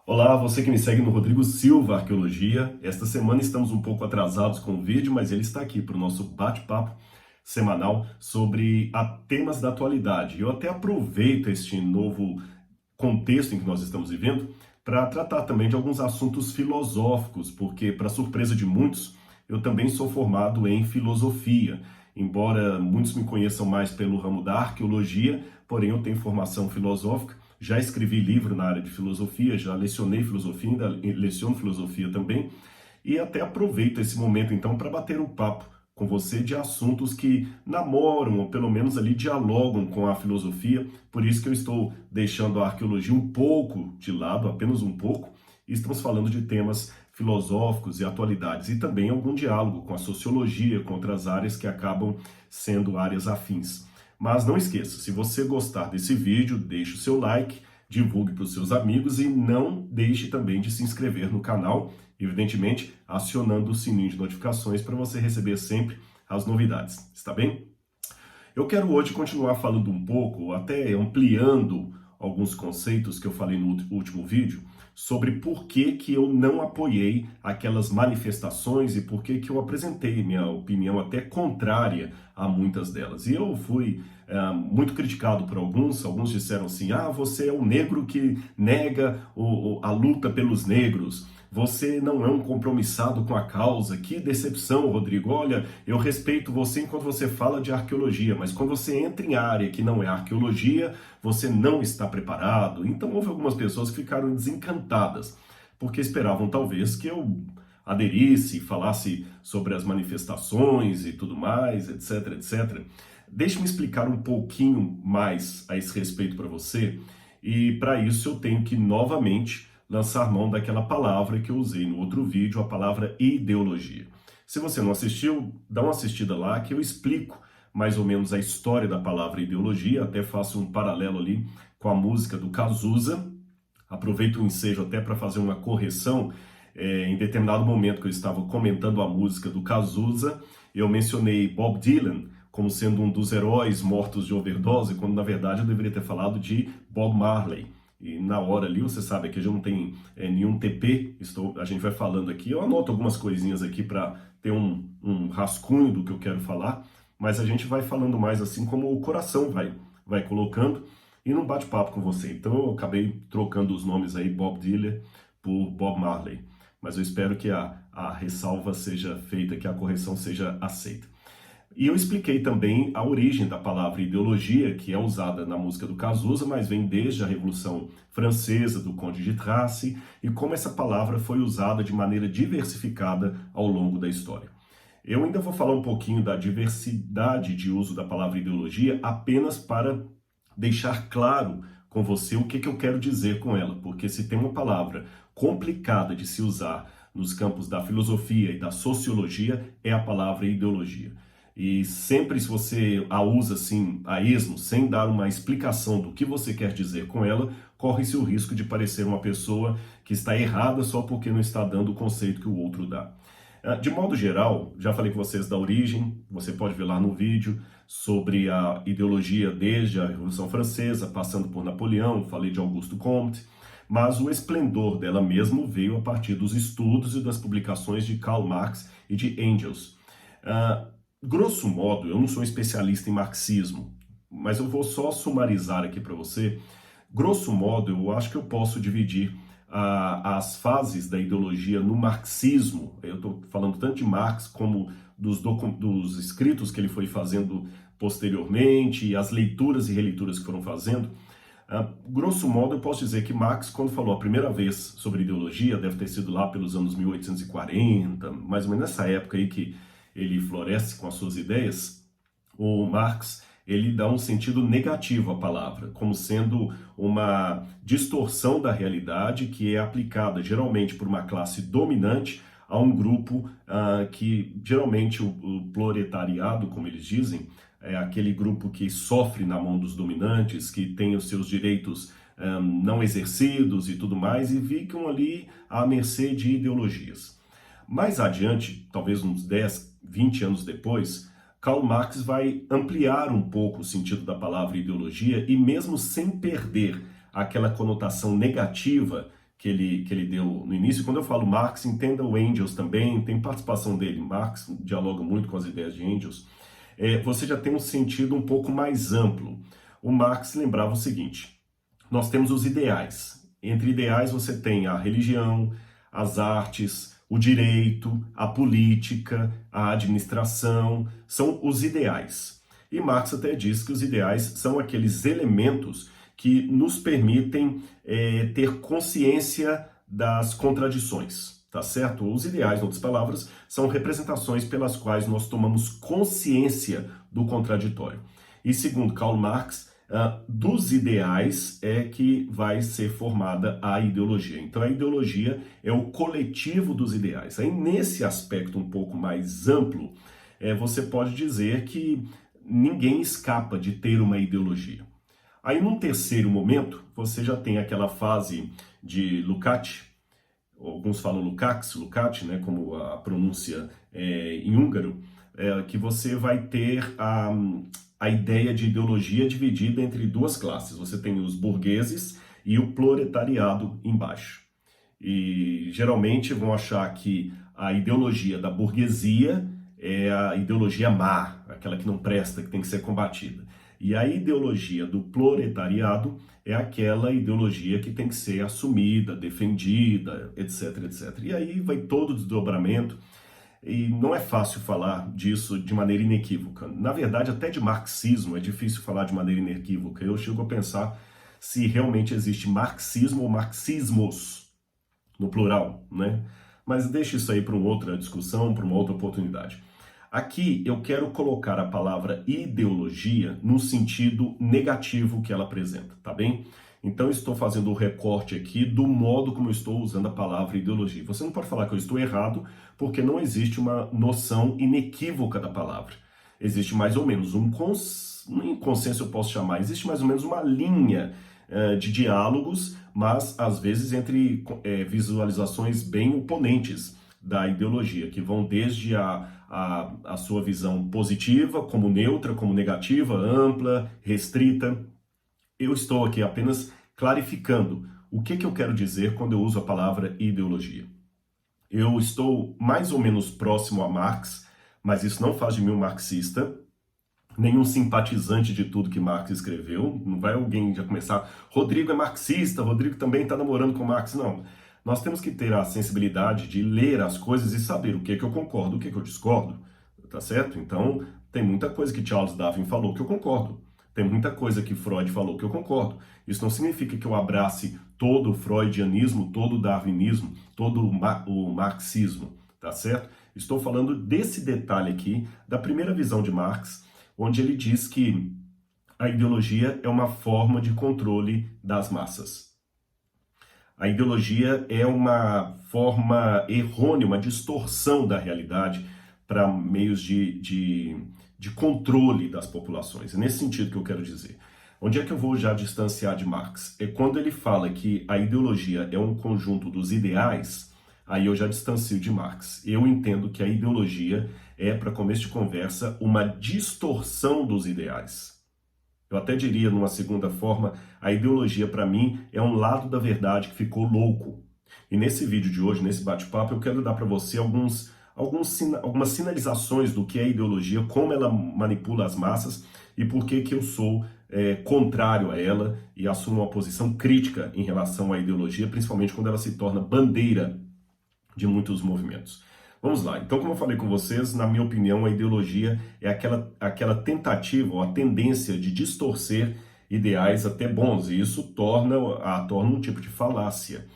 Olá, você que me segue no Rodrigo Silva Arqueologia. Esta semana estamos um pouco atrasados com o vídeo, mas ele está aqui para o nosso bate-papo semanal sobre temas da atualidade. Eu até aproveito este novo contexto em que nós estamos vivendo para tratar também de alguns assuntos filosóficos, porque, para surpresa de muitos, eu também sou formado em filosofia. Embora muitos me conheçam mais pelo ramo da arqueologia, porém eu tenho formação filosófica. Já escrevi livro na área de filosofia, já lecionei filosofia, ainda leciono filosofia também, e até aproveito esse momento então para bater um papo com você de assuntos que namoram, ou pelo menos ali dialogam com a filosofia. Por isso que eu estou deixando a arqueologia um pouco de lado, apenas um pouco, e estamos falando de temas filosóficos e atualidades, e também algum diálogo com a sociologia, com outras áreas que acabam sendo áreas afins. Mas não esqueça, se você gostar desse vídeo, deixe o seu like, divulgue para os seus amigos e não deixe também de se inscrever no canal, evidentemente acionando o sininho de notificações para você receber sempre as novidades, está bem? Eu quero hoje continuar falando um pouco, até ampliando alguns conceitos que eu falei no último vídeo, sobre por que eu não apoiei aquelas manifestações e por que eu apresentei minha opinião até contrária a muitas delas. E eu fui muito criticado por alguns disseram assim, você é um negro que nega a luta pelos negros, você não é um compromissado com a causa, que decepção, Rodrigo. Olha, eu respeito você enquanto você fala de arqueologia, mas quando você entra em área que não é arqueologia, você não está preparado. Então houve algumas pessoas que ficaram desencantadas, porque esperavam talvez que eu aderisse, falasse sobre as manifestações e tudo mais, etc, etc. Deixe-me explicar um pouquinho mais a esse respeito para você, e para isso eu tenho que novamente lançar mão daquela palavra que eu usei no outro vídeo, a palavra ideologia. Se você não assistiu, dá uma assistida lá que eu explico mais ou menos a história da palavra ideologia, até faço um paralelo ali com a música do Cazuza. Aproveito o ensejo até para fazer uma correção. Em determinado momento que eu estava comentando a música do Cazuza, eu mencionei Bob Dylan como sendo um dos heróis mortos de overdose, quando na verdade eu deveria ter falado de Bob Marley. E na hora ali, você sabe que a gente não tem nenhum TP, a gente vai falando aqui, eu anoto algumas coisinhas aqui para ter um rascunho do que eu quero falar, mas a gente vai falando mais assim como o coração vai colocando e não bate papo com você. Então eu acabei trocando os nomes aí, Bob Dylan por Bob Marley, mas eu espero que a ressalva seja feita, que a correção seja aceita. E eu expliquei também a origem da palavra ideologia, que é usada na música do Cazuza, mas vem desde a Revolução Francesa, do Conde de Tracy, e como essa palavra foi usada de maneira diversificada ao longo da história. Eu ainda vou falar um pouquinho da diversidade de uso da palavra ideologia, apenas para deixar claro com você o que eu quero dizer com ela, porque se tem uma palavra complicada de se usar nos campos da filosofia e da sociologia, é a palavra ideologia. E sempre se você a usa assim, a esmo, sem dar uma explicação do que você quer dizer com ela, corre-se o risco de parecer uma pessoa que está errada só porque não está dando o conceito que o outro dá. De modo geral, já falei com vocês da origem, você pode ver lá no vídeo, sobre a ideologia desde a Revolução Francesa, passando por Napoleão, falei de Auguste Comte, mas o esplendor dela mesmo veio a partir dos estudos e das publicações de Karl Marx e de Engels. Grosso modo, eu não sou especialista em marxismo, mas eu vou só sumarizar aqui para você. Grosso modo, eu acho que eu posso dividir as fases da ideologia no marxismo. Eu estou falando tanto de Marx como dos escritos que ele foi fazendo posteriormente, e as leituras e releituras que foram fazendo. Grosso modo, eu posso dizer que Marx, quando falou a primeira vez sobre ideologia, deve ter sido lá pelos anos 1840, mais ou menos nessa época aí que ele floresce com as suas ideias. O Marx, ele dá um sentido negativo à palavra, como sendo uma distorção da realidade que é aplicada geralmente por uma classe dominante a um grupo que geralmente o proletariado, como eles dizem, é aquele grupo que sofre na mão dos dominantes, que tem os seus direitos não exercidos e tudo mais, e ficam ali à mercê de ideologias. Mais adiante, talvez uns 10, 20 anos depois, Karl Marx vai ampliar um pouco o sentido da palavra ideologia, e mesmo sem perder aquela conotação negativa que ele deu no início. Quando eu falo Marx, entenda o Engels também, tem participação dele. Marx dialoga muito com as ideias de Engels. Você já tem um sentido um pouco mais amplo. O Marx lembrava o seguinte: nós temos os ideais. Entre ideais você tem a religião, as artes, o direito, a política, a administração, são os ideais. E Marx até diz que os ideais são aqueles elementos que nos permitem ter consciência das contradições, tá certo? Os ideais, em outras palavras, são representações pelas quais nós tomamos consciência do contraditório. E segundo Karl Marx, dos ideais é que vai ser formada a ideologia. Então a ideologia é o coletivo dos ideais. Aí nesse aspecto um pouco mais amplo, você pode dizer que ninguém escapa de ter uma ideologia. Aí num terceiro momento, você já tem aquela fase de Lukács, alguns falam Lukács, né, como a pronúncia em húngaro, que você vai ter a ideia de ideologia dividida entre duas classes. Você tem os burgueses e o proletariado embaixo. E geralmente vão achar que a ideologia da burguesia é a ideologia má, aquela que não presta, que tem que ser combatida. E a ideologia do proletariado é aquela ideologia que tem que ser assumida, defendida, etc, etc. E aí vai todo o desdobramento. E não é fácil falar disso de maneira inequívoca. Na verdade, até de marxismo é difícil falar de maneira inequívoca. Eu chego a pensar se realmente existe marxismo ou marxismos, no plural, né? Mas deixa isso aí para uma outra discussão, para uma outra oportunidade. Aqui eu quero colocar a palavra ideologia no sentido negativo que ela apresenta, tá bem? Então estou fazendo o recorte aqui do modo como eu estou usando a palavra ideologia. Você não pode falar que eu estou errado, porque não existe uma noção inequívoca da palavra. Existe mais ou menos um consenso, eu posso chamar, existe mais ou menos uma linha de diálogos, mas às vezes entre visualizações bem oponentes da ideologia, que vão desde a sua visão positiva, como neutra, como negativa, ampla, restrita. Eu estou aqui apenas clarificando o que eu quero dizer quando eu uso a palavra ideologia. Eu estou mais ou menos próximo a Marx, mas isso não faz de mim um marxista, nenhum simpatizante de tudo que Marx escreveu. Não vai alguém já começar, Rodrigo é marxista, Rodrigo também está namorando com Marx. Não. Nós temos que ter a sensibilidade de ler as coisas e saber o que eu concordo, o que eu discordo, tá certo? Então, tem muita coisa que Charles Darwin falou que eu concordo. Tem muita coisa que Freud falou que eu concordo. Isso não significa que eu abrace todo o freudianismo, todo o darwinismo, todo o marxismo, tá certo? Estou falando desse detalhe aqui, da primeira visão de Marx, onde ele diz que a ideologia é uma forma de controle das massas. A ideologia é uma forma errônea, uma distorção da realidade para meios de controle das populações. É nesse sentido que eu quero dizer. Onde é que eu vou já distanciar de Marx? É quando ele fala que a ideologia é um conjunto dos ideais, aí eu já distancio de Marx. Eu entendo que a ideologia é, para começo de conversa, uma distorção dos ideais. Eu até diria, numa segunda forma, a ideologia, para mim, é um lado da verdade que ficou louco. E nesse vídeo de hoje, nesse bate-papo, eu quero dar para você algumas sinalizações do que é ideologia, como ela manipula as massas e por que eu sou contrário a ela e assumo uma posição crítica em relação à ideologia, principalmente quando ela se torna bandeira de muitos movimentos. Vamos lá. Então, como eu falei com vocês, na minha opinião, a ideologia é aquela tentativa ou a tendência de distorcer ideais até bons, e isso torna um tipo de falácia.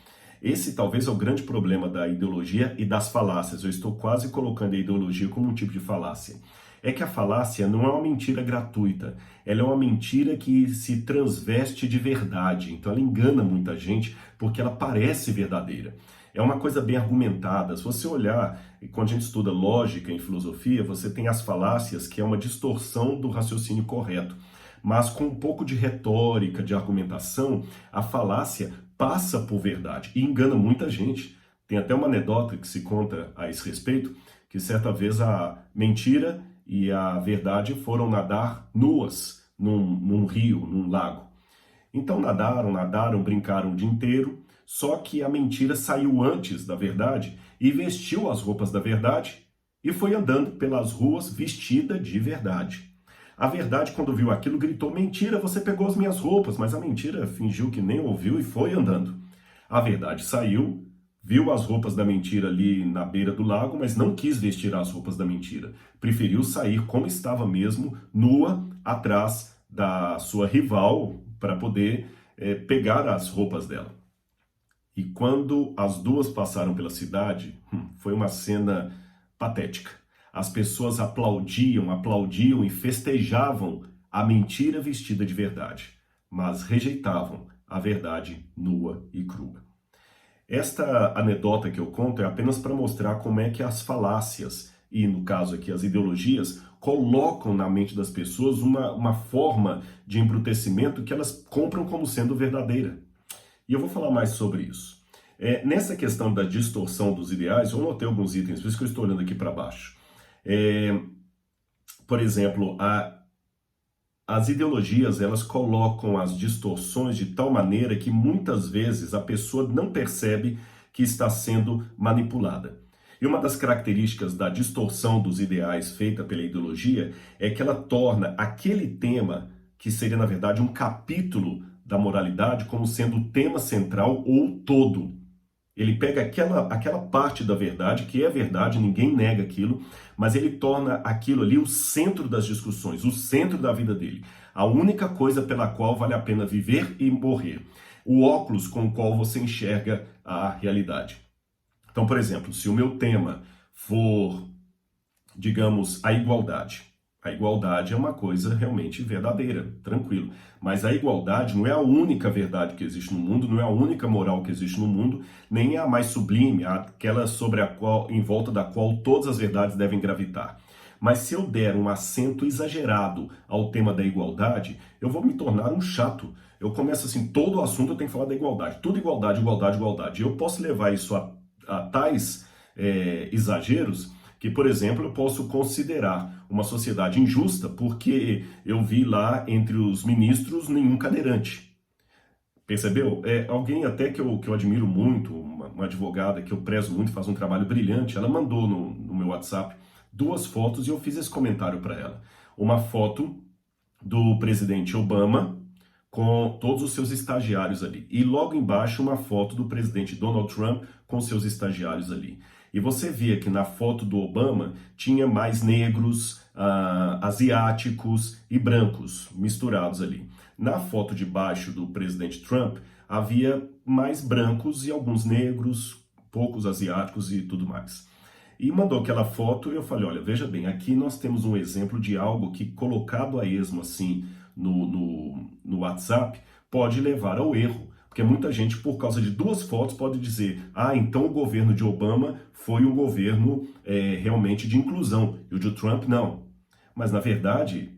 Esse talvez é o grande problema da ideologia e das falácias. Eu estou quase colocando a ideologia como um tipo de falácia. É que a falácia não é uma mentira gratuita, ela é uma mentira que se transveste de verdade. Então ela engana muita gente porque ela parece verdadeira. É uma coisa bem argumentada. Se você olhar, quando a gente estuda lógica em filosofia, você tem as falácias, que é uma distorção do raciocínio correto. Mas com um pouco de retórica, de argumentação, a falácia passa por verdade e engana muita gente. Tem até uma anedota que se conta a esse respeito, que certa vez a mentira e a verdade foram nadar nuas num rio, num lago. Então nadaram, brincaram o dia inteiro, só que a mentira saiu antes da verdade e vestiu as roupas da verdade e foi andando pelas ruas vestida de verdade. A verdade, quando viu aquilo, gritou: mentira, você pegou as minhas roupas, mas a mentira fingiu que nem ouviu e foi andando. A verdade saiu, viu as roupas da mentira ali na beira do lago, mas não quis vestir as roupas da mentira. Preferiu sair como estava mesmo, nua, atrás da sua rival, para poder pegar as roupas dela. E quando as duas passaram pela cidade, foi uma cena patética. As pessoas aplaudiam e festejavam a mentira vestida de verdade, mas rejeitavam a verdade nua e crua. Esta anedota que eu conto é apenas para mostrar como é que as falácias, e no caso aqui as ideologias, colocam na mente das pessoas uma forma de embrutecimento que elas compram como sendo verdadeira. E eu vou falar mais sobre isso. Nessa questão da distorção dos ideais, eu anotei alguns itens, por isso que eu estou olhando aqui para baixo. Por exemplo, as ideologias, elas colocam as distorções de tal maneira que muitas vezes a pessoa não percebe que está sendo manipulada. E uma das características da distorção dos ideais feita pela ideologia é que ela torna aquele tema, que seria na verdade um capítulo da moralidade, como sendo o tema central ou todo. Ele pega aquela parte da verdade, que é verdade, ninguém nega aquilo, mas ele torna aquilo ali o centro das discussões, o centro da vida dele. A única coisa pela qual vale a pena viver e morrer. O óculos com o qual você enxerga a realidade. Então, por exemplo, se o meu tema for, digamos, a igualdade. A igualdade é uma coisa realmente verdadeira, tranquilo. Mas a igualdade não é a única verdade que existe no mundo, não é a única moral que existe no mundo, nem é a mais sublime, aquela em volta da qual todas as verdades devem gravitar. Mas se eu der um acento exagerado ao tema da igualdade, eu vou me tornar um chato. Eu começo assim, todo o assunto eu tenho que falar da igualdade. Tudo igualdade, igualdade, igualdade. E eu posso levar isso a tais exageros que, por exemplo, eu posso considerar uma sociedade injusta porque eu vi lá entre os ministros nenhum cadeirante. Percebeu? Alguém até que eu admiro muito, uma advogada que eu prezo muito, faz um trabalho brilhante, ela mandou no meu WhatsApp 2 fotos e eu fiz esse comentário para ela. Uma foto do presidente Obama com todos os seus estagiários ali. E logo embaixo uma foto do presidente Donald Trump com seus estagiários ali. E você via que na foto do Obama tinha mais negros, asiáticos e brancos misturados ali. Na foto de baixo do presidente Trump havia mais brancos e alguns negros, poucos asiáticos e tudo mais. E mandou aquela foto e eu falei, olha, veja bem, aqui nós temos um exemplo de algo que colocado a esmo assim no WhatsApp pode levar ao erro. Porque muita gente, por causa de 2 fotos, pode dizer, então o governo de Obama foi um governo realmente de inclusão, e o de Trump não. Mas, na verdade,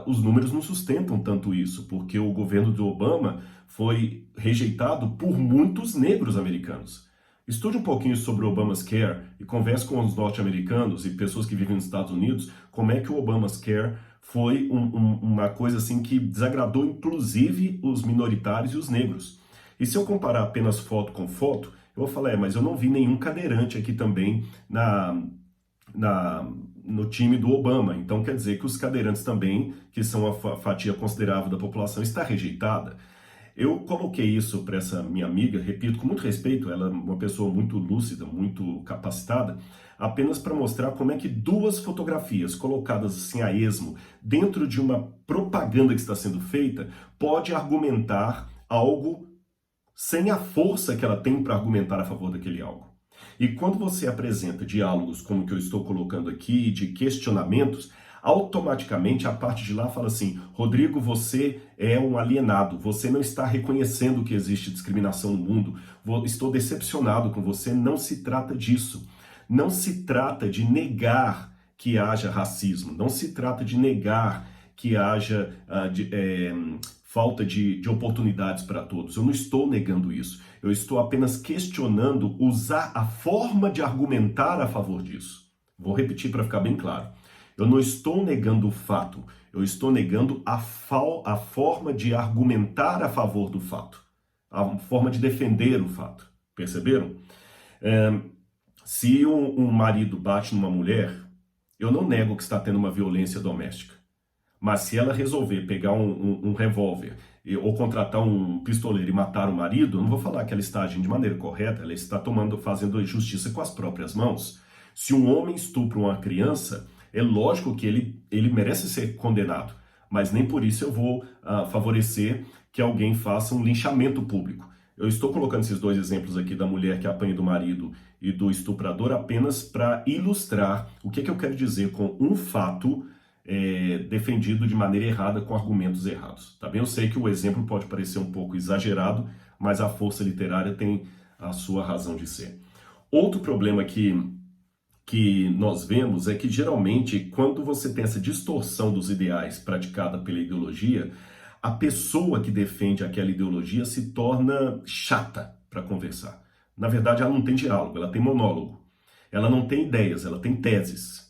os números não sustentam tanto isso, porque o governo de Obama foi rejeitado por muitos negros americanos. Estude um pouquinho sobre o Obamacare e converse com os norte-americanos e pessoas que vivem nos Estados Unidos, como é que o Obamacare foi uma coisa assim que desagradou inclusive os minoritários e os negros. E se eu comparar apenas foto com foto, eu vou falar, mas eu não vi nenhum cadeirante aqui também no time do Obama. Então quer dizer que os cadeirantes também, que são a fatia considerável da população, está rejeitada. Eu coloquei isso para essa minha amiga, repito, com muito respeito, ela é uma pessoa muito lúcida, muito capacitada, apenas para mostrar como é que 2 fotografias colocadas assim a esmo, dentro de uma propaganda que está sendo feita, pode argumentar algo sem a força que ela tem para argumentar a favor daquele algo. E quando você apresenta diálogos como o que eu estou colocando aqui, de questionamentos, automaticamente a parte de lá fala assim, Rodrigo, você é um alienado, você não está reconhecendo que existe discriminação no mundo, estou decepcionado com você, não se trata disso. Não se trata de negar que haja racismo, não se trata de negar que haja falta de oportunidades para todos. Eu não estou negando isso. Eu estou apenas questionando usar a forma de argumentar a favor disso. Vou repetir para ficar bem claro. Eu não estou negando o fato. Eu estou negando a forma de argumentar a favor do fato. a forma de defender o fato. Perceberam? Se um marido bate numa mulher, eu não nego que está tendo uma violência doméstica. Mas se ela resolver pegar um revólver ou contratar um pistoleiro e matar o marido, eu não vou falar que ela está agindo de maneira correta, ela está fazendo justiça com as próprias mãos. Se um homem estupra uma criança, é lógico que ele merece ser condenado, mas nem por isso eu vou favorecer que alguém faça um linchamento público. Eu estou colocando esses dois exemplos aqui da mulher que apanha do marido e do estuprador apenas para ilustrar o que eu quero dizer com um fato defendido de maneira errada, com argumentos errados. Tá bem? Eu sei que o exemplo pode parecer um pouco exagerado, mas a força literária tem a sua razão de ser. Outro problema que nós vemos é que, geralmente, quando você tem essa distorção dos ideais praticada pela ideologia, a pessoa que defende aquela ideologia se torna chata para conversar. Na verdade, ela não tem diálogo, ela tem monólogo. Ela não tem ideias, ela tem teses.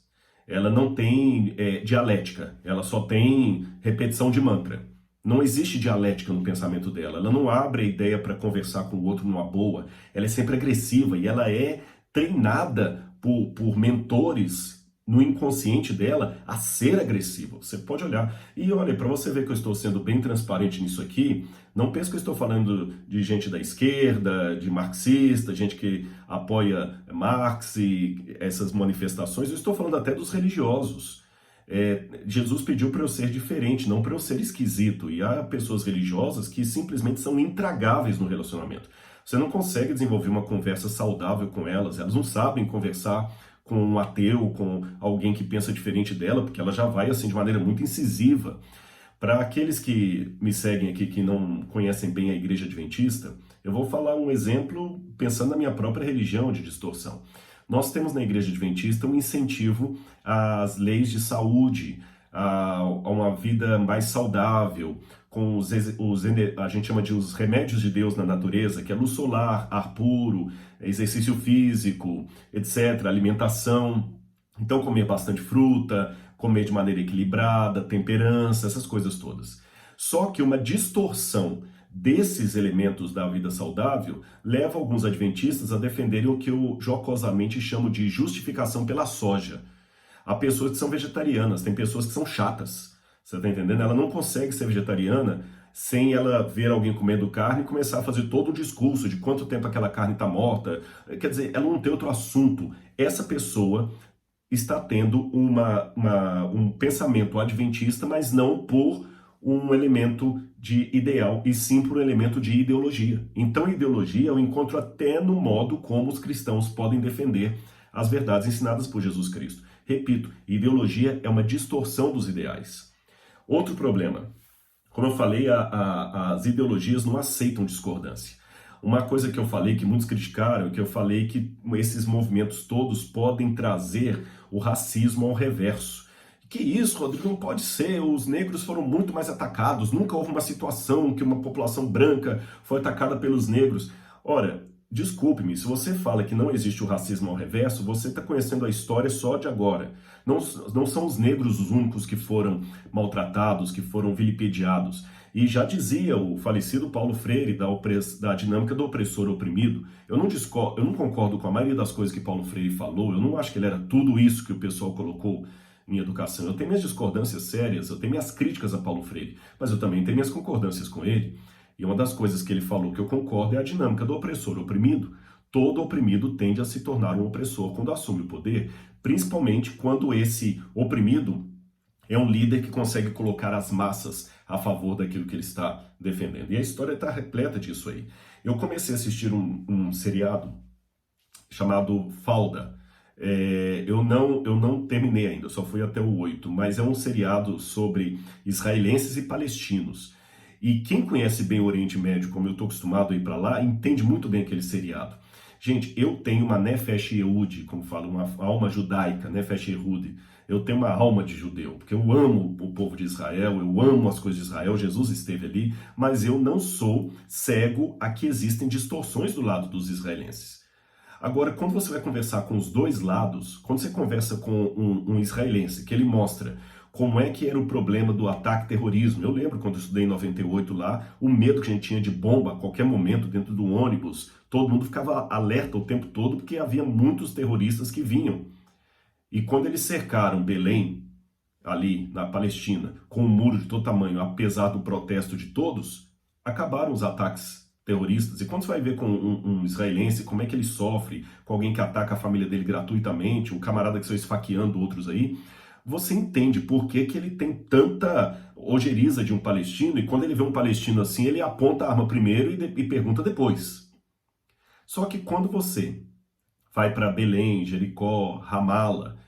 Ela não tem dialética, ela só tem repetição de mantra. Não existe dialética no pensamento dela, ela não abre a ideia para conversar com o outro numa boa, ela é sempre agressiva e ela é treinada por mentores no inconsciente dela a ser agressiva. Você pode olhar. E olha, para você ver que eu estou sendo bem transparente nisso aqui, não pense que eu estou falando de gente da esquerda, de marxista, gente que apoia Marx e essas manifestações. Eu estou falando até dos religiosos. Jesus pediu para eu ser diferente, não para eu ser esquisito. E há pessoas religiosas que simplesmente são intragáveis no relacionamento. Você não consegue desenvolver uma conversa saudável com elas, elas não sabem conversar com um ateu, com alguém que pensa diferente dela, porque ela já vai assim de maneira muito incisiva. Para aqueles que me seguem aqui, que não conhecem bem a Igreja Adventista, eu vou falar um exemplo pensando na minha própria religião de distorção. Nós temos na Igreja Adventista um incentivo às leis de saúde, a uma vida mais saudável, com a gente chama de os remédios de Deus na natureza, que é luz solar, ar puro, exercício físico, etc., alimentação. Então, comer bastante fruta, comer de maneira equilibrada, temperança, essas coisas todas. Só que uma distorção desses elementos da vida saudável leva alguns adventistas a defenderem o que eu jocosamente chamo de justificação pela soja. Há pessoas que são vegetarianas, tem pessoas que são chatas. Você está entendendo? Ela não consegue ser vegetariana sem ela ver alguém comendo carne e começar a fazer todo o discurso de quanto tempo aquela carne está morta. Quer dizer, ela não tem outro assunto. Essa pessoa está tendo um pensamento adventista, mas não por um elemento de ideal, e sim por um elemento de ideologia. Então, ideologia eu encontro até no modo como os cristãos podem defender as verdades ensinadas por Jesus Cristo. Repito, ideologia é uma distorção dos ideais. Outro problema, como eu falei, as ideologias não aceitam discordância. Uma coisa que eu falei, que muitos criticaram, que eu falei que esses movimentos todos podem trazer o racismo ao reverso. Que isso, Rodrigo, não pode ser, os negros foram muito mais atacados, nunca houve uma situação que uma população branca foi atacada pelos negros. Ora, desculpe-me, se você fala que não existe o racismo ao reverso, você está conhecendo a história só de agora. Não são os negros os únicos que foram maltratados, que foram vilipendiados. E já dizia o falecido Paulo Freire da dinâmica do opressor oprimido. Eu não concordo com a maioria das coisas que Paulo Freire falou, eu não acho que ele era tudo isso que o pessoal colocou em educação. Eu tenho minhas discordâncias sérias, eu tenho minhas críticas a Paulo Freire, mas eu também tenho minhas concordâncias com ele. E uma das coisas que ele falou que eu concordo é a dinâmica do opressor oprimido. Todo oprimido tende a se tornar um opressor quando assume o poder, principalmente quando esse oprimido é um líder que consegue colocar as massas a favor daquilo que ele está defendendo. E a história está repleta disso aí. Eu comecei a assistir um seriado chamado Falda. Eu não terminei ainda, só fui até o 8, mas é um seriado sobre israelenses e palestinos. E quem conhece bem o Oriente Médio, como eu estou acostumado a ir para lá, entende muito bem aquele seriado. Gente, eu tenho uma Nefesh Yehudi, como fala, uma alma judaica, Nefesh Yehudi. Eu tenho uma alma de judeu, porque eu amo o povo de Israel, eu amo as coisas de Israel, Jesus esteve ali, mas eu não sou cego a que existem distorções do lado dos israelenses. Agora, quando você vai conversar com os dois lados, quando você conversa com um israelense, que ele mostra como é que era o problema do ataque terrorismo. Eu lembro quando eu estudei em 98 lá, o medo que a gente tinha de bomba a qualquer momento dentro do ônibus. Todo mundo ficava alerta o tempo todo porque havia muitos terroristas que vinham. E quando eles cercaram Belém, ali na Palestina, com um muro de todo tamanho, apesar do protesto de todos, acabaram os ataques terroristas. E quando você vai ver com um israelense, como é que ele sofre com alguém que ataca a família dele gratuitamente, um camarada que saiu esfaqueando outros aí, você entende por que que ele tem tanta ojeriza de um palestino, e quando ele vê um palestino assim, ele aponta a arma primeiro e pergunta depois. Só que quando você vai para Belém, Jericó, Ramala,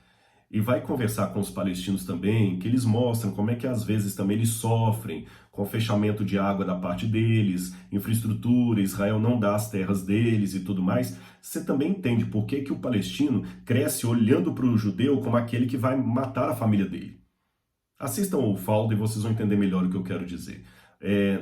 e vai conversar com os palestinos também, que eles mostram como é que às vezes também eles sofrem com o fechamento de água da parte deles, infraestrutura, Israel não dá as terras deles e tudo mais, você também entende por que que o palestino cresce olhando para o judeu como aquele que vai matar a família dele. Assistam o Faldo e vocês vão entender melhor o que eu quero dizer.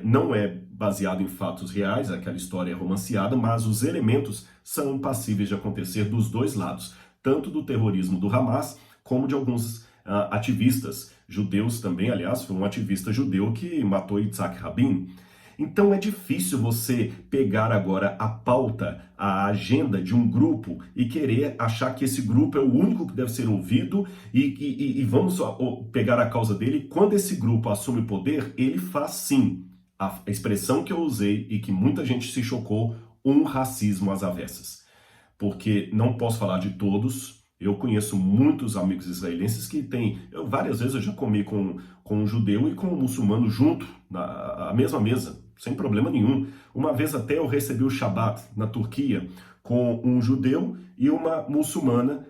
Não é baseado em fatos reais, aquela história é romanceada, mas os elementos são passíveis de acontecer dos dois lados, tanto do terrorismo do Hamas, como de alguns ativistas judeus também. Aliás, foi um ativista judeu que matou Yitzhak Rabin. Então é difícil você pegar agora a pauta, a agenda de um grupo e querer achar que esse grupo é o único que deve ser ouvido e vamos pegar a causa dele. Quando esse grupo assume o poder, ele faz sim a expressão que eu usei e que muita gente se chocou, um racismo às avessas. Porque não posso falar de todos. Eu conheço muitos amigos israelenses que têm... várias vezes eu já comi com um judeu e com um muçulmano junto, na mesma mesa, sem problema nenhum. Uma vez até eu recebi o Shabat na Turquia com um judeu e uma muçulmana,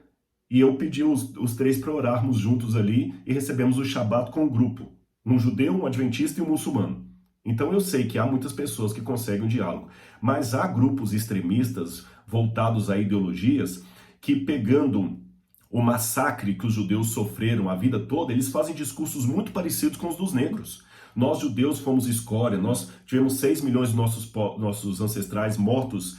e eu pedi os três para orarmos juntos ali e recebemos o Shabat com o grupo. Um judeu, um adventista e um muçulmano. Então eu sei que há muitas pessoas que conseguem um diálogo, mas há grupos extremistas voltados a ideologias que, pegando o massacre que os judeus sofreram a vida toda, eles fazem discursos muito parecidos com os dos negros. Nós judeus fomos escória, nós tivemos 6 milhões de nossos ancestrais mortos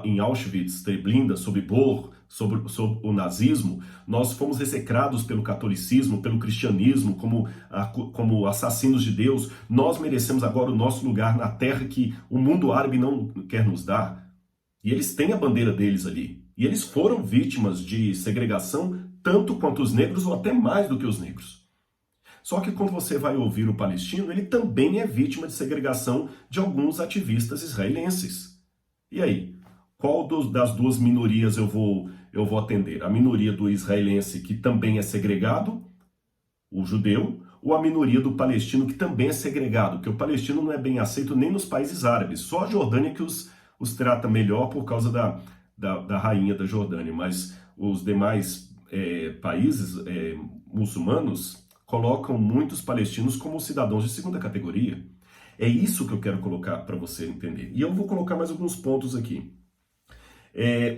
em Auschwitz, Treblinka, sob Bohr, sob o nazismo. Nós fomos execrados pelo catolicismo, pelo cristianismo, como assassinos de Deus. Nós merecemos agora o nosso lugar na terra que o mundo árabe não quer nos dar. E eles têm a bandeira deles ali. E eles foram vítimas de segregação tanto quanto os negros, ou até mais do que os negros. Só que quando você vai ouvir o palestino, ele também é vítima de segregação de alguns ativistas israelenses. E aí, qual das duas minorias eu vou atender? A minoria do israelense, que também é segregado, o judeu, ou a minoria do palestino, que também é segregado? Porque o palestino não é bem aceito nem nos países árabes, só a Jordânia que os trata melhor por causa da rainha da Jordânia, mas os demais países muçulmanos colocam muitos palestinos como cidadãos de segunda categoria. É isso que eu quero colocar para você entender. E eu vou colocar mais alguns pontos aqui.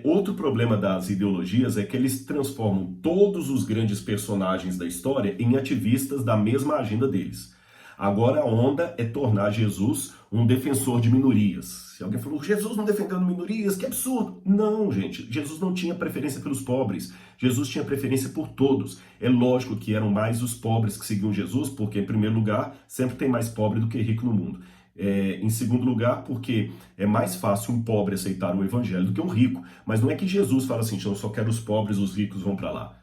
Outro problema das ideologias é que eles transformam todos os grandes personagens da história em ativistas da mesma agenda deles. Agora a onda é tornar Jesus um defensor de minorias. Se alguém falou, Jesus não defendendo minorias, que absurdo. Não, gente, Jesus não tinha preferência pelos pobres. Jesus tinha preferência por todos. É lógico que eram mais os pobres que seguiam Jesus, porque em primeiro lugar, sempre tem mais pobre do que rico no mundo. Em segundo lugar, porque é mais fácil um pobre aceitar o evangelho do que um rico. Mas não é que Jesus fala assim, eu só quero os pobres, os ricos vão para lá.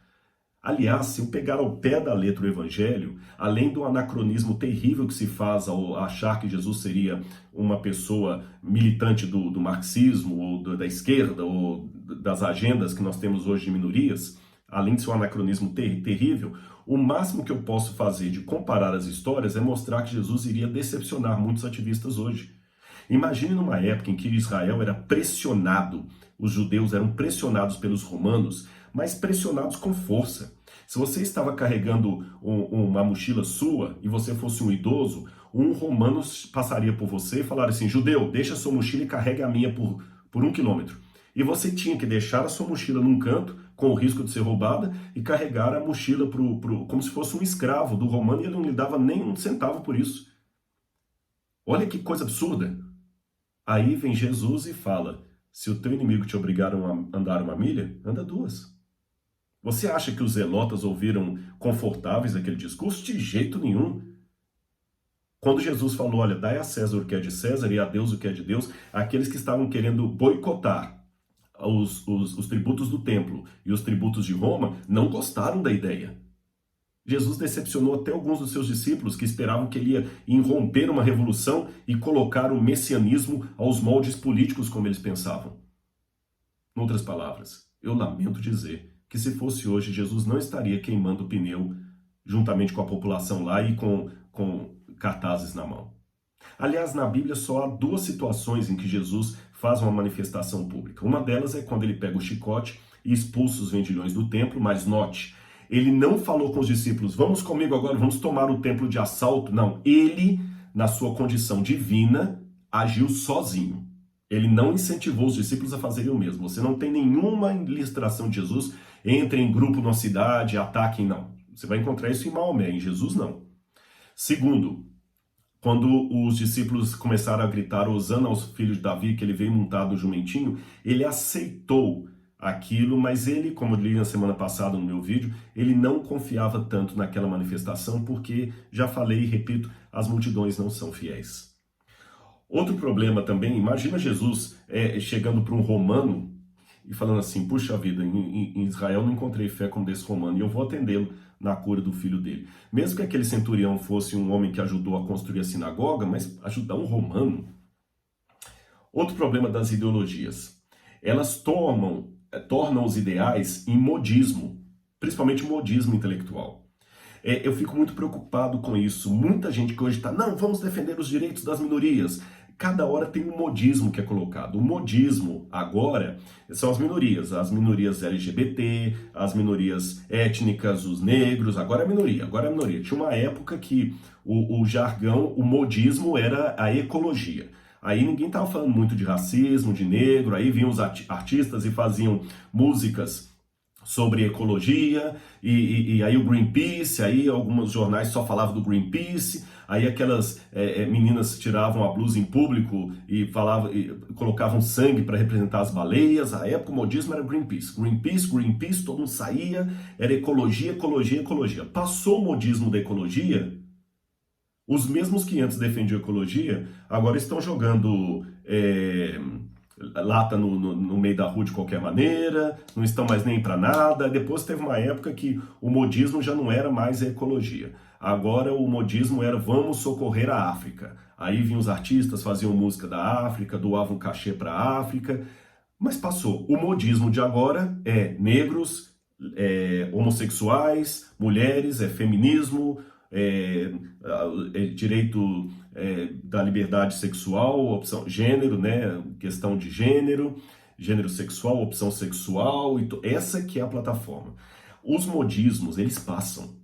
Aliás, se eu pegar ao pé da letra o evangelho, além do anacronismo terrível que se faz ao achar que Jesus seria uma pessoa militante do marxismo, ou da esquerda, ou das agendas que nós temos hoje de minorias, além de ser um anacronismo terrível, o máximo que eu posso fazer de comparar as histórias é mostrar que Jesus iria decepcionar muitos ativistas hoje. Imagine numa época em que Israel era pressionado, os judeus eram pressionados pelos romanos, mas pressionados com força. Se você estava carregando uma mochila sua e você fosse um idoso, um romano passaria por você e falaria assim, judeu, deixa a sua mochila e carregue a minha por 1 quilômetro. E você tinha que deixar a sua mochila num canto, com o risco de ser roubada, e carregar a mochila como se fosse um escravo do romano, e ele não lhe dava nem um centavo por isso. Olha que coisa absurda. Aí vem Jesus e fala, se o teu inimigo te obrigar a andar 1 milha, anda 2. Você acha que os zelotas ouviram confortáveis aquele discurso? De jeito nenhum. Quando Jesus falou, olha, dai a César o que é de César e a Deus o que é de Deus, aqueles que estavam querendo boicotar os tributos do templo e os tributos de Roma não gostaram da ideia. Jesus decepcionou até alguns dos seus discípulos que esperavam que ele ia irromper uma revolução e colocar o messianismo aos moldes políticos como eles pensavam. Em outras palavras, eu lamento dizer que se fosse hoje, Jesus não estaria queimando o pneu juntamente com a população lá e com cartazes na mão. Aliás, na Bíblia só há duas situações em que Jesus faz uma manifestação pública. Uma delas é quando ele pega o chicote e expulsa os vendilhões do templo, mas note, ele não falou com os discípulos, vamos comigo agora, vamos tomar o templo de assalto. Não, ele, na sua condição divina, agiu sozinho. Ele não incentivou os discípulos a fazerem o mesmo. Você não tem nenhuma ilustração de Jesus, entre em grupo na cidade, ataquem, não. Você vai encontrar isso em Maomé, em Jesus não. Segundo, quando os discípulos começaram a gritar, hosana aos filhos de Davi, que ele veio montado no jumentinho, ele aceitou aquilo, mas ele, como eu li na semana passada no meu vídeo, ele não confiava tanto naquela manifestação, porque, já falei e repito, as multidões não são fiéis. Outro problema também, imagina Jesus chegando para um romano e falando assim, puxa vida, em Israel não encontrei fé como desse romano, e eu vou atendê-lo na cura do filho dele. Mesmo que aquele centurião fosse um homem que ajudou a construir a sinagoga, mas ajudar um romano. Outro problema das ideologias. Elas tornam os ideais em modismo, principalmente modismo intelectual. Eu fico muito preocupado com isso. Muita gente que hoje está, não, vamos defender os direitos das minorias. Cada hora tem um modismo que é colocado. O modismo agora são as minorias LGBT, as minorias étnicas, os negros, agora é minoria. Tinha uma época que o jargão, o modismo era a ecologia. Aí ninguém estava falando muito de racismo, de negro, aí vinham os artistas e faziam músicas sobre ecologia, e aí o Greenpeace, aí alguns jornais só falavam do Greenpeace, aí aquelas meninas tiravam a blusa em público e colocavam sangue para representar as baleias. A época o modismo era Greenpeace, todo mundo saía, era ecologia. Passou o modismo da ecologia, os mesmos que antes defendiam ecologia, agora estão jogando lata no meio da rua de qualquer maneira, não estão mais nem para nada. Depois teve uma época que o modismo já não era mais a ecologia. Agora o modismo era vamos socorrer a África. Aí vinham os artistas, faziam música da África, doavam cachê para a África, mas passou. O modismo de agora é negros, homossexuais, mulheres, feminismo, direito da liberdade sexual, opção, gênero, né, questão de gênero sexual, opção sexual, essa que é a plataforma. Os modismos, eles passam.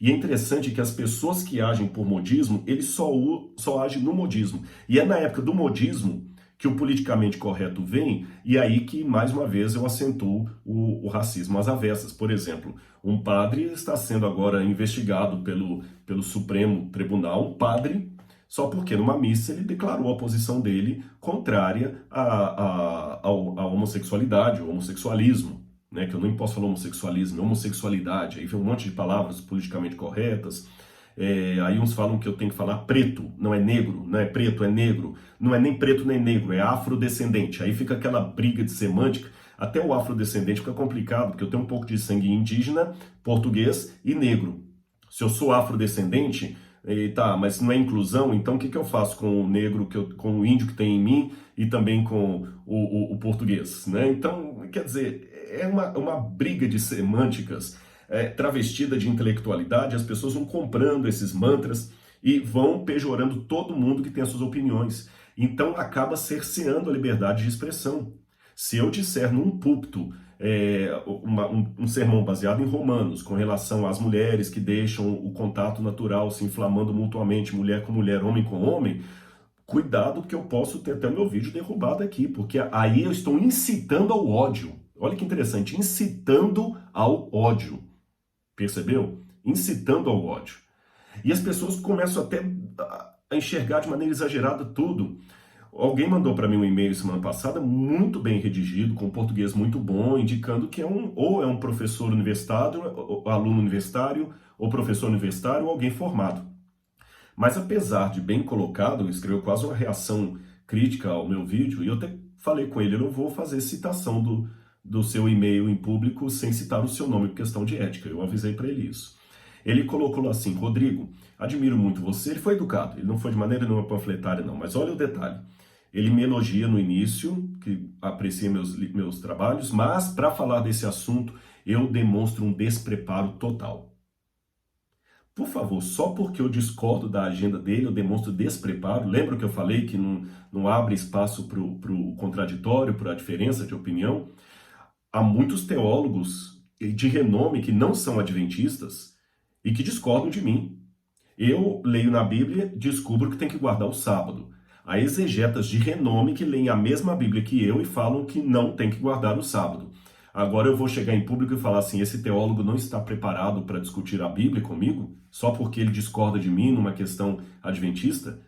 E é interessante que as pessoas que agem por modismo, eles só agem no modismo. E é na época do modismo que o politicamente correto vem, e aí que, mais uma vez, eu acentuo o racismo às avessas. Por exemplo, um padre está sendo agora investigado pelo Supremo Tribunal, um padre, só porque numa missa ele declarou a posição dele contrária à homossexualidade, ao homossexualismo, né? Que eu nem posso falar homossexualismo, é homossexualidade, aí vem um monte de palavras politicamente corretas. Aí uns falam que eu tenho que falar preto, não é negro, não é preto, é negro, não é nem preto nem negro, é afrodescendente. Aí fica aquela briga de semântica, até o afrodescendente fica complicado, porque eu tenho um pouco de sangue indígena, português e negro. Se eu sou afrodescendente, tá, mas não é inclusão, então o que eu faço com o negro, com o índio que tem em mim e também com o português, né? Então, quer dizer, é uma briga de semânticas travestida de intelectualidade. As pessoas vão comprando esses mantras e vão pejorando todo mundo que tem as suas opiniões. Então acaba cerceando a liberdade de expressão. Se eu disser num púlpito um sermão baseado em Romanos, com relação às mulheres que deixam o contato natural se inflamando mutuamente, mulher com mulher, homem com homem, cuidado que eu posso ter até o meu vídeo derrubado aqui, porque aí eu estou incitando ao ódio. Olha que interessante, incitando ao ódio. Percebeu? Incitando ao ódio. E as pessoas começam até a enxergar de maneira exagerada tudo. Alguém mandou para mim um e-mail semana passada, muito bem redigido, com português muito bom, indicando que ou é um professor universitário, ou aluno universitário, ou professor universitário, ou alguém formado. Mas apesar de bem colocado, ele escreveu quase uma reação crítica ao meu vídeo, e eu até falei com ele, eu não vou fazer citação do seu e-mail em público sem citar o seu nome por questão de ética. Eu avisei para ele isso. Ele colocou assim: Rodrigo, admiro muito você. Ele foi educado, ele não foi de maneira nenhuma panfletária não, mas olha o detalhe. Ele me elogia no início, que aprecia meus trabalhos, mas para falar desse assunto eu demonstro um despreparo total. Por favor, só porque eu discordo da agenda dele, eu demonstro despreparo. Lembra que eu falei que não abre espaço para o contraditório, para a diferença de opinião? Há muitos teólogos de renome que não são adventistas e que discordam de mim. Eu leio na Bíblia, descubro que tem que guardar o sábado. Há exegetas de renome que leem a mesma Bíblia que eu e falam que não tem que guardar o sábado. Agora eu vou chegar em público e falar assim: esse teólogo não está preparado para discutir a Bíblia comigo, só porque ele discorda de mim numa questão adventista?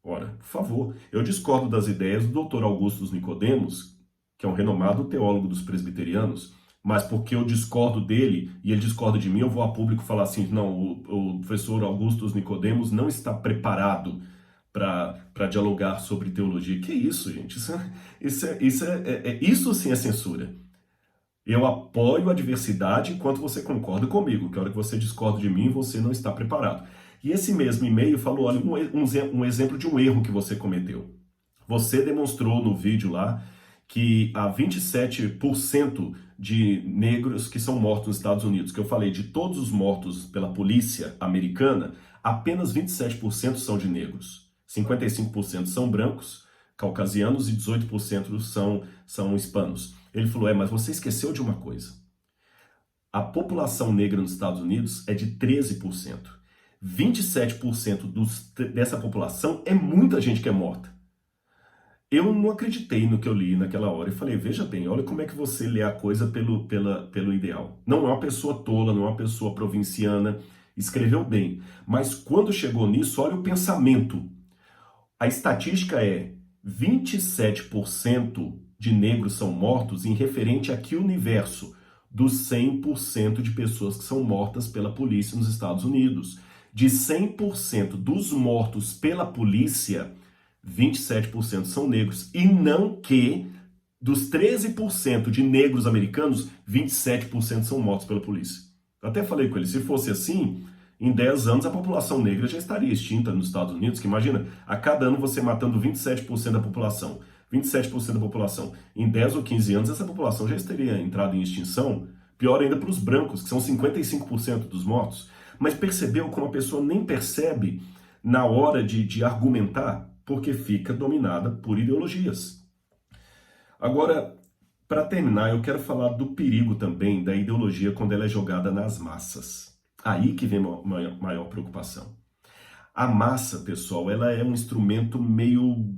Ora, por favor, eu discordo das ideias do Dr. Augustus Nicodemos, que é um renomado teólogo dos presbiterianos, mas porque eu discordo dele e ele discorda de mim, eu vou a público falar assim: não, o professor Augustus Nicodemos não está preparado para dialogar sobre teologia. Que isso, gente? Isso sim é censura. Eu apoio a diversidade enquanto você concorda comigo, que a hora que você discorda de mim, você não está preparado. E esse mesmo e-mail falou: olha, um exemplo de um erro que você cometeu. Você demonstrou no vídeo lá que há 27% de negros que são mortos nos Estados Unidos. Que eu falei, de todos os mortos pela polícia americana, apenas 27% são de negros. 55% são brancos, caucasianos, e 18% são hispanos. Ele falou: mas você esqueceu de uma coisa. A população negra nos Estados Unidos é de 13%. 27% dessa população é muita gente que é morta. Eu não acreditei no que eu li naquela hora e falei: veja bem, olha como é que você lê a coisa pelo ideal. Não é uma pessoa tola, não é uma pessoa provinciana, escreveu bem. Mas quando chegou nisso, olha o pensamento. A estatística é 27% de negros são mortos em referente a que universo? Dos 100% de pessoas que são mortas pela polícia nos Estados Unidos. De 100% dos mortos pela polícia, 27% são negros. E não que dos 13% de negros americanos, 27% são mortos pela polícia. Eu até falei com ele, se fosse assim, em 10 anos a população negra já estaria extinta nos Estados Unidos, que imagina, a cada ano você matando 27% da população. 27% da população. Em 10 ou 15 anos essa população já estaria entrado em extinção. Pior ainda para os brancos, que são 55% dos mortos. Mas percebeu como a pessoa nem percebe na hora de argumentar, porque fica dominada por ideologias. Agora, para terminar, eu quero falar do perigo também da ideologia quando ela é jogada nas massas. Aí que vem a maior preocupação. A massa, pessoal, ela é um instrumento meio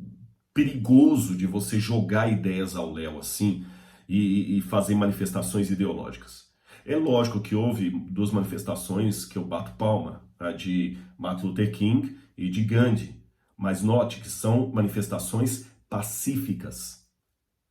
perigoso de você jogar ideias ao léu assim e fazer manifestações ideológicas. É lógico que houve duas manifestações que eu bato palma, a de Martin Luther King e de Gandhi, mas note que são manifestações pacíficas.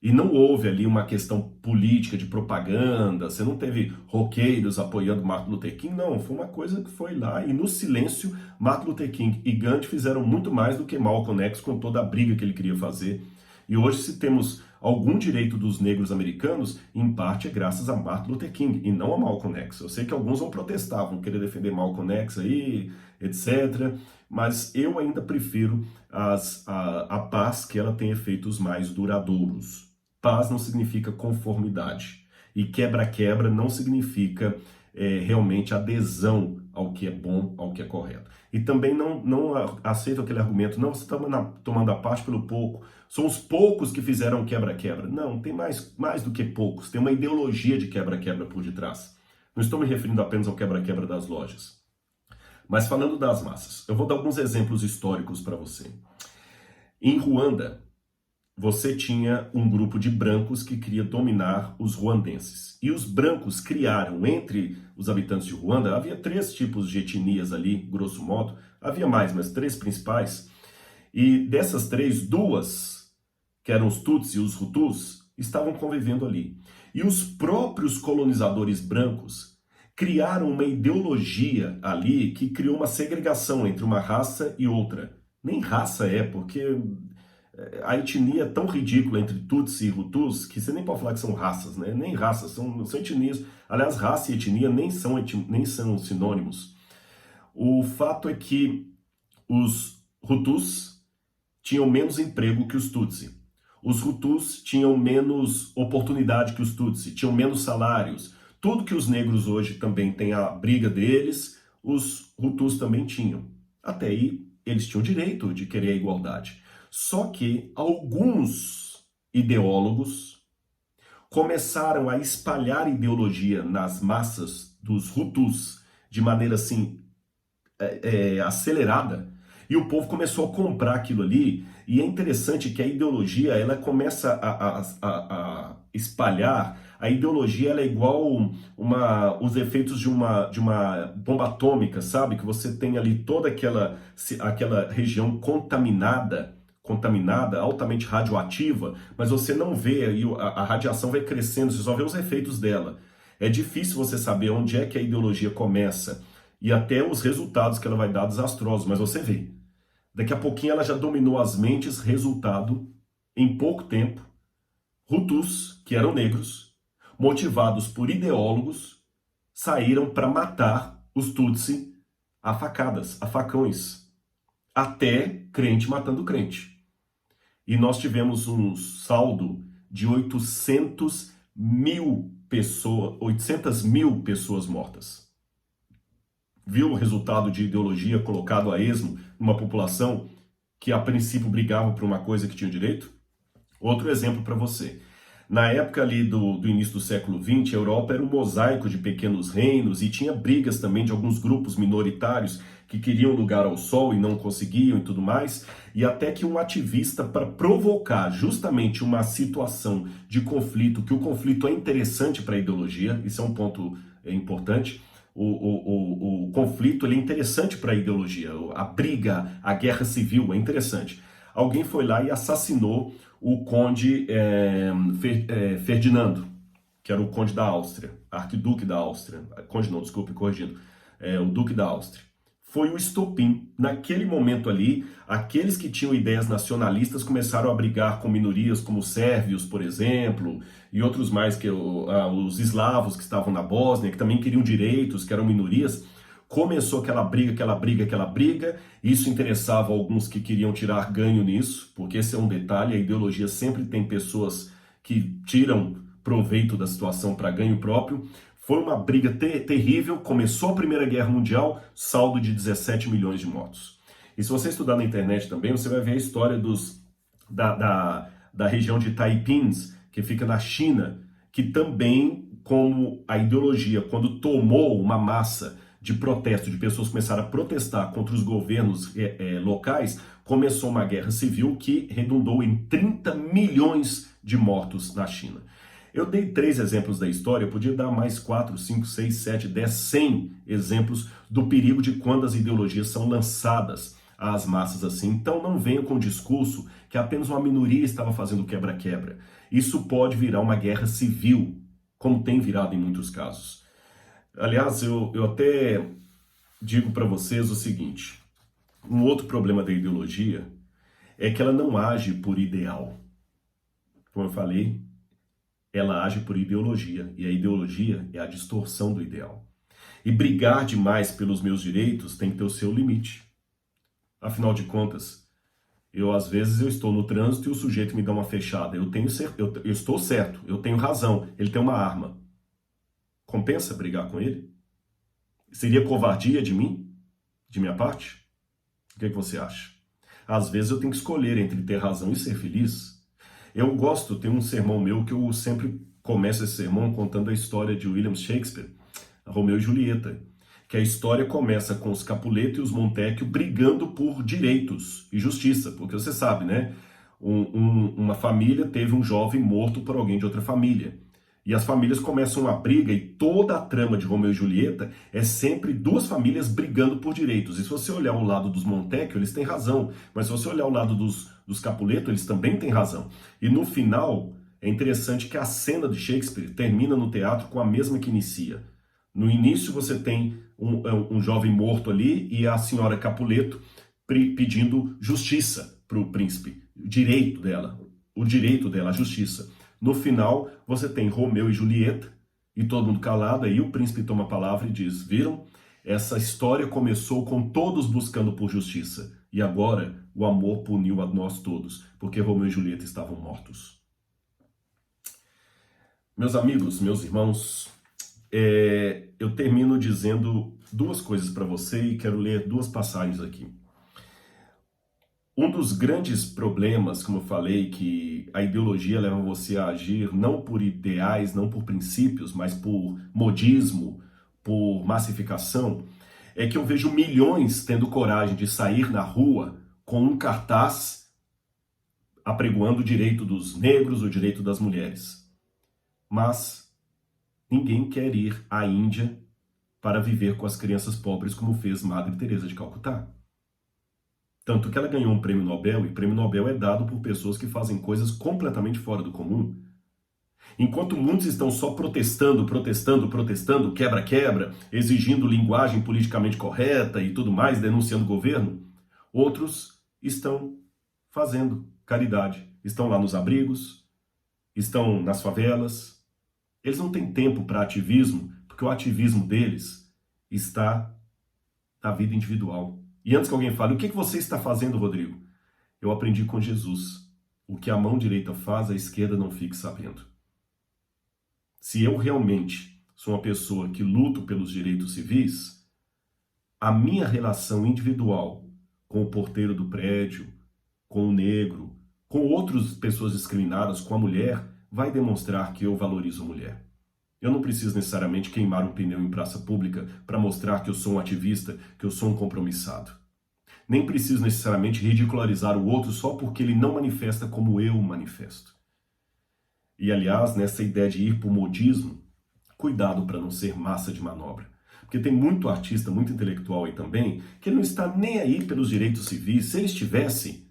E não houve ali uma questão política de propaganda, você não teve roqueiros apoiando Martin Luther King, não, foi uma coisa que foi lá e no silêncio Martin Luther King e Gandhi fizeram muito mais do que Malcolm X com toda a briga que ele queria fazer. E hoje, se temos algum direito dos negros americanos, em parte é graças a Martin Luther King e não a Malcolm X. Eu sei que alguns vão protestar, vão querer defender Malcolm X aí, etc. Mas eu ainda prefiro a paz que ela tem efeitos mais duradouros. Paz não significa conformidade. E quebra-quebra não significa realmente adesão ao que é bom, ao que é correto. E também não aceito aquele argumento: não, você está tomando a parte pelo pouco. São os poucos que fizeram quebra-quebra. Não, tem mais do que poucos. Tem uma ideologia de quebra-quebra por detrás. Não estou me referindo apenas ao quebra-quebra das lojas. Mas falando das massas, eu vou dar alguns exemplos históricos para você. Em Ruanda, você tinha um grupo de brancos que queria dominar os ruandenses. E os brancos criaram, entre os habitantes de Ruanda, havia 3 tipos de etnias ali, grosso modo. Havia mais, mas 3 principais. E dessas três, duas, que eram os Tutsi e os Hutus, estavam convivendo ali. E os próprios colonizadores brancos criaram uma ideologia ali que criou uma segregação entre uma raça e outra. Nem raça é, porque a etnia é tão ridícula entre Tutsi e Hutus que você nem pode falar que são raças, né? Nem raças, são etnias. Aliás, raça e etnia nem são sinônimos. O fato é que os Hutus tinham menos emprego que os Tutsi. Os Hutus tinham menos oportunidade que os Tutsi, tinham menos salários. Tudo que os negros hoje também têm a briga deles, os Hutus também tinham. Até aí, eles tinham direito de querer a igualdade. Só que alguns ideólogos começaram a espalhar ideologia nas massas dos Hutus de maneira assim acelerada, e o povo começou a comprar aquilo ali. E é interessante que a ideologia ela começa a espalhar. A ideologia ela é igual os efeitos de uma bomba atômica, sabe? Que você tem ali toda aquela região contaminada, altamente radioativa, mas você não vê, aí a radiação vai crescendo, você só vê os efeitos dela. É difícil você saber onde é que a ideologia começa e até os resultados que ela vai dar desastrosos, mas você vê. Daqui a pouquinho ela já dominou as mentes, resultado, em pouco tempo, Hutus, que eram negros, motivados por ideólogos, saíram para matar os Tutsi a facadas, a facões, até crente matando crente. E nós tivemos um saldo de 800 mil pessoas mortas. Viu o resultado de ideologia colocado a esmo numa população que a princípio brigava por uma coisa que tinha direito? Outro exemplo para você. Na época ali do início do século XX, a Europa era um mosaico de pequenos reinos e tinha brigas também de alguns grupos minoritários que queriam lugar ao sol e não conseguiam e tudo mais. E até que um ativista, para provocar justamente uma situação de conflito, que o conflito é interessante para a ideologia, isso é um ponto importante. O conflito ele é interessante para a ideologia, a briga, a guerra civil é interessante. Alguém foi lá e assassinou o conde Ferdinando, que era o conde da Áustria, arquiduque da Áustria, conde não, desculpe, corrigindo, o duque da Áustria. Foi o estopim. Naquele momento ali, aqueles que tinham ideias nacionalistas começaram a brigar com minorias como os sérvios, por exemplo, e outros mais, que os eslavos que estavam na Bósnia, que também queriam direitos, que eram minorias. Começou aquela briga, isso interessava alguns que queriam tirar ganho nisso, porque esse é um detalhe, a ideologia sempre tem pessoas que tiram proveito da situação para ganho próprio. Foi uma briga terrível, começou a Primeira Guerra Mundial, saldo de 17 milhões de mortos. E se você estudar na internet também, você vai ver a história da região de Taipins, que fica na China, que também, como a ideologia, quando tomou uma massa de protesto, de pessoas começaram a protestar contra os governos locais, começou uma guerra civil que redundou em 30 milhões de mortos na China. Eu dei 3 exemplos da história, eu podia dar mais 4, 5, 6, 7, 10, 100 exemplos do perigo de quando as ideologias são lançadas às massas assim. Então não venha com o discurso que apenas uma minoria estava fazendo quebra-quebra. Isso pode virar uma guerra civil, como tem virado em muitos casos. Aliás, eu até digo para vocês o seguinte, um outro problema da ideologia é que ela não age por ideal. Como eu falei, ela age por ideologia, e a ideologia é a distorção do ideal. E brigar demais pelos meus direitos tem que ter o seu limite. Afinal de contas, às vezes eu estou no trânsito e o sujeito me dá uma fechada. Eu estou certo, eu tenho razão, ele tem uma arma. Compensa brigar com ele? Seria covardia de mim? De minha parte? O que você acha? Às vezes eu tenho que escolher entre ter razão e ser feliz. Tem um sermão meu que eu sempre começo esse sermão contando a história de William Shakespeare, Romeu e Julieta, que a história começa com os Capuleto e os Montecchio brigando por direitos e justiça, porque você sabe, né? Uma família teve um jovem morto por alguém de outra família. E as famílias começam uma briga e toda a trama de Romeu e Julieta é sempre duas famílias brigando por direitos. E se você olhar o lado dos Montecchio, eles têm razão. Mas se você olhar o lado dos Capuleto, eles também têm razão. E no final, é interessante que a cena de Shakespeare termina no teatro com a mesma que inicia. No início você tem um jovem morto ali e a senhora Capuleto pedindo justiça para o príncipe. O direito dela, a justiça. No final, você tem Romeu e Julieta, e todo mundo calado, aí o príncipe toma a palavra e diz, viram? Essa história começou com todos buscando por justiça, e agora o amor puniu a nós todos, porque Romeu e Julieta estavam mortos. Meus amigos, meus irmãos, eu termino dizendo duas coisas para você e quero ler duas passagens aqui. Um dos grandes problemas, como eu falei, que a ideologia leva você a agir não por ideais, não por princípios, mas por modismo, por massificação, é que eu vejo milhões tendo coragem de sair na rua com um cartaz apregoando o direito dos negros, o direito das mulheres. Mas ninguém quer ir à Índia para viver com as crianças pobres como fez Madre Teresa de Calcutá. Tanto que ela ganhou um prêmio Nobel, e prêmio Nobel é dado por pessoas que fazem coisas completamente fora do comum. Enquanto muitos estão só protestando, quebra-quebra, exigindo linguagem politicamente correta e tudo mais, denunciando o governo, outros estão fazendo caridade. Estão lá nos abrigos, estão nas favelas. Eles não têm tempo para ativismo, porque o ativismo deles está na vida individual. E antes que alguém fale, o que você está fazendo, Rodrigo? Eu aprendi com Jesus. O que a mão direita faz, a esquerda não fique sabendo. Se eu realmente sou uma pessoa que luto pelos direitos civis, a minha relação individual com o porteiro do prédio, com o negro, com outras pessoas discriminadas, com a mulher, vai demonstrar que eu valorizo a mulher. Eu não preciso necessariamente queimar um pneu em praça pública para mostrar que eu sou um ativista, que eu sou um compromissado. Nem preciso necessariamente ridicularizar o outro só porque ele não manifesta como eu manifesto. E, aliás, nessa ideia de ir para o modismo, cuidado para não ser massa de manobra. Porque tem muito artista, muito intelectual aí também, que ele não está nem aí pelos direitos civis. Se ele estivesse,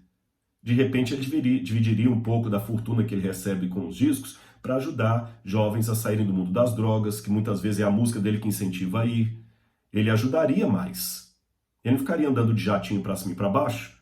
de repente ele dividiria um pouco da fortuna que ele recebe com os discos para ajudar jovens a saírem do mundo das drogas, que muitas vezes é a música dele que incentiva a ir. Ele ajudaria mais. Ele não ficaria andando de jatinho para cima e para baixo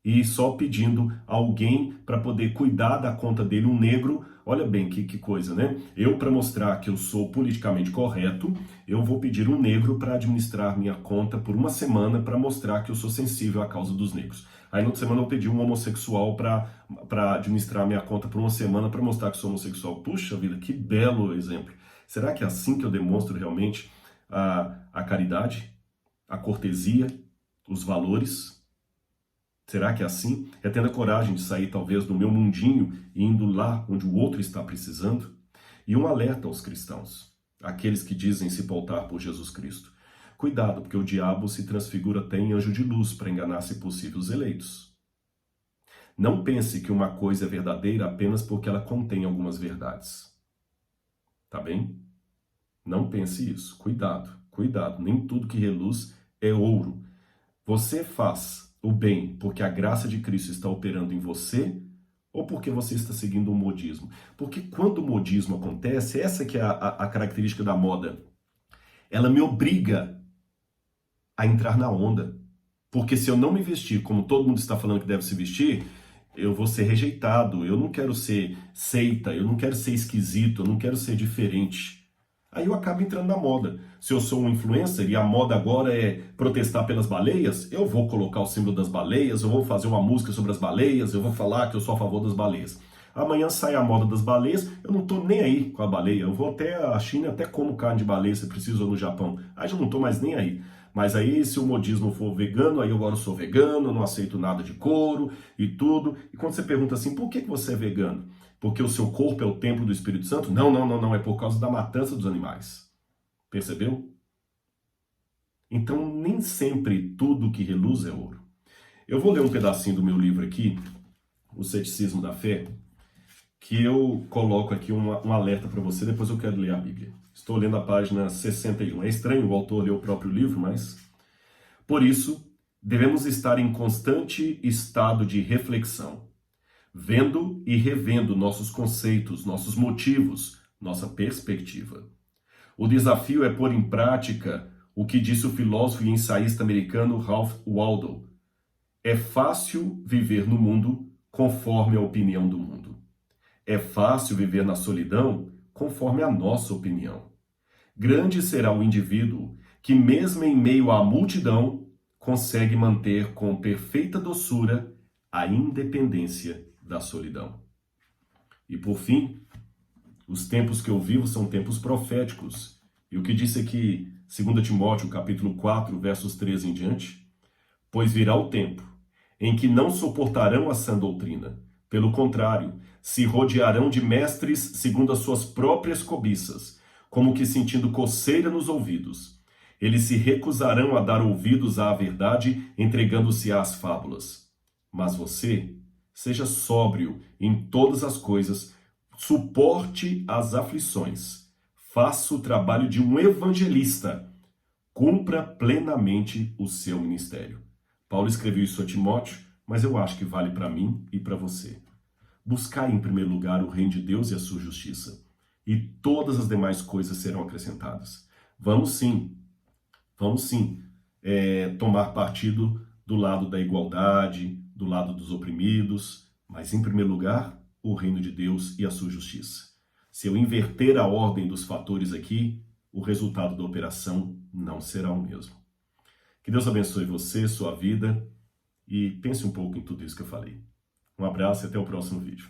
e só pedindo alguém para poder cuidar da conta dele, um negro. Olha bem que coisa, né? Eu, para mostrar que eu sou politicamente correto, eu vou pedir um negro para administrar minha conta por uma semana para mostrar que eu sou sensível à causa dos negros. Aí na outra semana eu pedi um homossexual para administrar minha conta por uma semana para mostrar que sou homossexual. Puxa vida, que belo exemplo. Será que é assim que eu demonstro realmente a caridade, a cortesia, os valores? Será que é assim? É tendo a coragem de sair talvez do meu mundinho e indo lá onde o outro está precisando? E um alerta aos cristãos, aqueles que dizem se pautar por Jesus Cristo. Cuidado, porque o diabo se transfigura até em anjo de luz para enganar, se possível, os eleitos. Não pense que uma coisa é verdadeira apenas porque ela contém algumas verdades. Tá bem? Não pense isso. Cuidado, cuidado. Nem tudo que reluz é ouro. Você faz o bem porque a graça de Cristo está operando em você ou porque você está seguindo um modismo? Porque quando o modismo acontece, essa que é a característica da moda, ela me obriga a entrar na onda. Porque se eu não me vestir como todo mundo está falando que deve se vestir, eu vou ser rejeitado. Eu não quero ser seita, eu não quero ser esquisito, eu não quero ser diferente. Aí eu acabo entrando na moda. Se eu sou um influencer e a moda agora é protestar pelas baleias, eu vou colocar o símbolo das baleias, eu vou fazer uma música sobre as baleias, eu vou falar que eu sou a favor das baleias. Amanhã sai a moda das baleias, eu não tô nem aí com a baleia. Eu vou até a China, até como carne de baleia, se precisa, ou no Japão. Aí já não tô mais nem aí. Mas aí, se o modismo for vegano, aí eu agora sou vegano, não aceito nada de couro e tudo. E quando você pergunta assim, por que você é vegano? Porque o seu corpo é o templo do Espírito Santo? Não, é por causa da matança dos animais. Percebeu? Então, nem sempre tudo que reluz é ouro. Eu vou ler um pedacinho do meu livro aqui, O Ceticismo da Fé, que eu coloco aqui um alerta para você, depois eu quero ler a Bíblia. Estou lendo a página 61. É estranho o autor ler o próprio livro, mas... Por isso, devemos estar em constante estado de reflexão, vendo e revendo nossos conceitos, nossos motivos, nossa perspectiva. O desafio é pôr em prática o que disse o filósofo e ensaísta americano Ralph Waldo. É fácil viver no mundo conforme a opinião do mundo. É fácil viver na solidão conforme a nossa opinião. Grande será o indivíduo que, mesmo em meio à multidão, consegue manter com perfeita doçura a independência da solidão. E por fim, os tempos que eu vivo são tempos proféticos. E o que disse aqui, 2 Timóteo, capítulo 4, versos 13 em diante? Pois virá o tempo em que não suportarão a sã doutrina. Pelo contrário, se rodearão de mestres segundo as suas próprias cobiças, como que sentindo coceira nos ouvidos. Eles se recusarão a dar ouvidos à verdade, entregando-se às fábulas. Mas você, seja sóbrio em todas as coisas, suporte as aflições, faça o trabalho de um evangelista, cumpra plenamente o seu ministério. Paulo escreveu isso a Timóteo, mas eu acho que vale para mim e para você. Buscai em primeiro lugar o reino de Deus e a sua justiça, e todas as demais coisas serão acrescentadas. Vamos sim, tomar partido do lado da igualdade, do lado dos oprimidos, mas em primeiro lugar, o reino de Deus e a sua justiça. Se eu inverter a ordem dos fatores aqui, o resultado da operação não será o mesmo. Que Deus abençoe você, sua vida, e pense um pouco em tudo isso que eu falei. Um abraço e até o próximo vídeo.